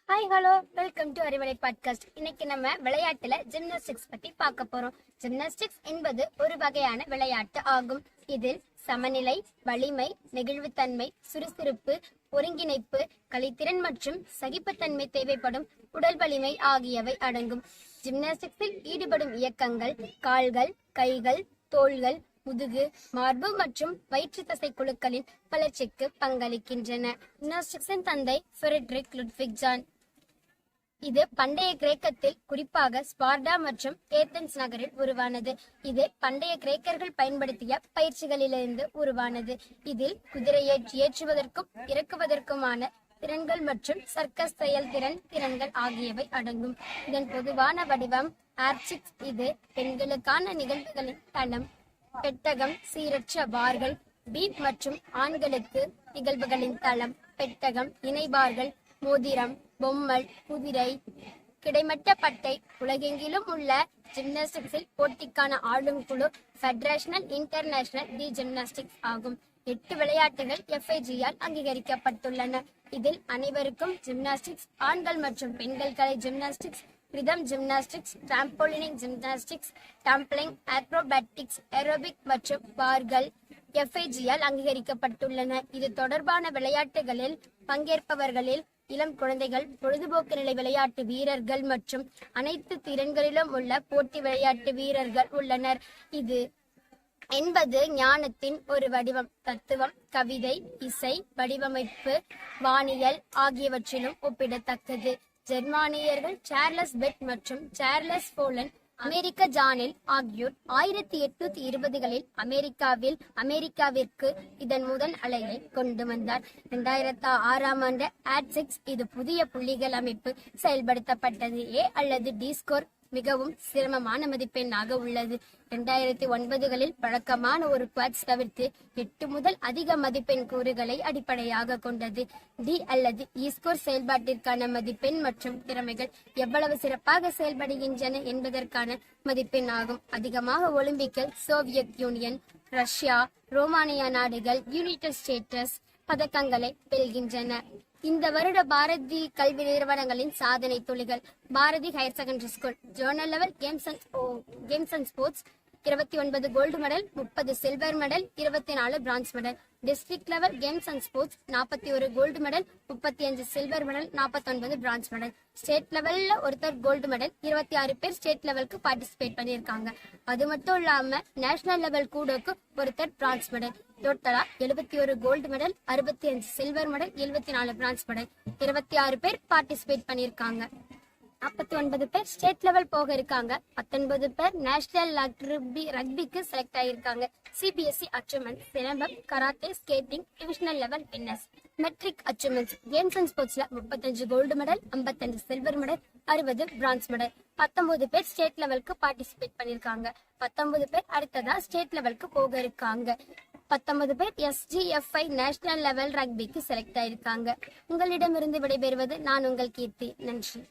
Hi hello welcome to Arivalai podcast. இன்னைக்கு நம்ம விளையாட்டுல ஜிம்னாஸ்டிக்ஸ் பத்தி பார்க்க போறோம். ஜிம்னாஸ்டிக்ஸ் என்பது ஒரு வகையான விளையாட்டு ஆகும். இதில் சமநிலை, வலிமை, நெகிழ்வுத்தன்மை, சுறுசுறுப்பு, ஒருங்கிணைப்பு, கலைத்திறன் மற்றும் சகிப்புத்தன்மை தேவைப்படும் உடல் வலிமை ஆகியவை அடங்கும். ஜிம்னாஸ்டிக்ஸில் ஈடுபடும் இயக்கங்கள் கால்கள், கைகள், தோள்கள், முதுகு, மார்பு மற்றும் வயிற்று தசை குழுக்களின் வளர்ச்சிக்கு பங்களிக்கின்றன. ஜிம்னாஸ்டிக்ஸின் தந்தை ஃபிரெட்ரிக் லுட்விக் ஜான். இது பண்டைய கிரேக்கத்தில் குறிப்பாக ஸ்பார்டா மற்றும் ஏத்தன்ஸ் நகரில் உருவானது. இது பண்டைய கிரேக்கர்கள் பயன்படுத்திய பயிற்சிகளிலிருந்து உருவானது. இதில் குதிரையை ஏற்றுவதற்கும் இறக்குவதற்குமான திறன்கள் மற்றும் சர்க்கஸ் செயல்திறன் திறன்கள் ஆகியவை அடங்கும். இதன் பொதுவான வடிவம் ஆர்ச்சிக்ஸ். இது பெண்களுக்கான நிகழ்வுகளின் தளம். பெட்டகம், சீரற்ற பார்கள், பீப் மற்றும் ஆண்களுக்கு நிகழ்வுகளின் தளம். பெட்டகம், இணைபார்கள், மோதிரம், பொம்மல், குதிரை, கிடைமட்ட பட்டை. உலகெங்கிலும் உள்ள ஜிம்னாஸ்டிக்ஸில் போட்டிக்கான ஆளும் குழு ஃபெடரேஷனல் இன்டர்நேஷனல் தி ஜிம்னாஸ்டிக்ஸ் ஆகும். 8 விளையாட்டுகள் FIG-யால் அங்கீகரிக்கப்பட்டுள்ளன. இதில் அனைவருக்கும் ஜிம்னாஸ்டிக்ஸ், ஆண்கள் மற்றும் பெண்கள் கலை gymnastics, rhythm gymnastics, trampolining gymnastics, tumbling, acrobatics, aerobic மற்றும் பார்கள் FIG-யால் அங்கீகரிக்கப்பட்டுள்ளன. இது தொடர்பான விளையாட்டுகளில் பங்கேற்பவர்களில் இளம் குழந்தைகள், பொழுதுபோக்கு நிலை விளையாட்டு வீரர்கள் மற்றும் அனைத்து திறன்களிலும் உள்ள போட்டி விளையாட்டு வீரர்கள் உள்ளனர். இது என்பது ஞானத்தின் ஒரு வடிவம். தத்துவம், கவிதை, இசை, வடிவமைப்பு, வானியல் ஆகியவற்றிலும் ஒப்பிடத்தக்கது. ஜெர்மானியர்கள் சார்லஸ் பெட் மற்றும் சார்லஸ் போலன், அமெரிக்க ஜானில் ஆகியோர் 1820களில் அமெரிக்காவிற்கு இதன் முதல் அலையை கொண்டு வந்தார். 2006ஆம் ஆண்டு ஆட்சிக்ஸ் இது புதிய புள்ளிகள் அமைப்பு செயல்படுத்தப்பட்டது. A அல்லது D ஸ்கோர் மிகவும் சிரமமான மதிப்பெண்ணாக உள்ளது. 2009களில் வழக்கமான ஒரு குவாட்ஸ் தவிர்த்து 8 முதல் அதிக மதிப்பெண் கூறுகளை அடிப்படையாக கொண்டது. D அல்லது E ஸ்கோர் செயல்பாட்டிற்கான மதிப்பெண் மற்றும் திறமைகள் எவ்வளவு சிறப்பாக செயல்படுகின்றன என்பதற்கான மதிப்பெண் ஆகும். அதிகமாக ஒலிம்பிக்கில் சோவியத் யூனியன், ரஷ்யா, ரோமானியா நாடுகள் யுனைடெட் ஸ்டேட்ஸ் பதக்கங்களை வெல்கின்றன. இந்த வருட பாரதி கல்வி நிறுவனங்களின் சாதனை துளிகள். Bharathi higher secondary school zonal level games and sports 29 gold medal, 30 silver medal, 24 bronze medal. District level games and sports 41 gold medal, 35 silver medal, 49 bronze medal. State லெவல்ல ஒருத்தர் கோல்டு மெடல், 26 பேர் ஸ்டேட் லெவலுக்கு பார்ட்டிசிபேட் பண்ணியிருக்காங்க. அது மட்டும் இல்லாம நேஷனல் லெவல் கூடக்கு ஒருத்தர் France medal. டோட்டலா 71 gold medal, 65 silver medal, 74 bronze medal. 26 பேர் பார்ட்டிசிபேட் பண்ணியிருக்காங்க. 49 பேர் ஸ்டேட் லெவல் போக இருக்காங்க. 19 பேர் நேஷனல் ரக்பிக்கு செலக்ட் ஆகியிருக்காங்க. CBSE achievement silambam, karate, skating divisional level winners. Matric achievements games and ஸ்போர்ட்ஸ்ல 35 gold medal, 55 silver medal, 60 bronze medal. 19 பேர் ஸ்டேட் லெவலுக்கு பார்ட்டிசிபேட் பண்ணிருக்காங்க. 19 பேர் அடுத்ததா ஸ்டேட் லெவலுக்கு போக இருக்காங்க. 19 பேர் SGFI நேஷனல் லெவல் ரக்பிக்கு செலக்ட் ஆயிருக்காங்க. உங்களிடமிருந்து விடைபெறுவது நான் உங்கள் கீர்த்தி. நன்றி.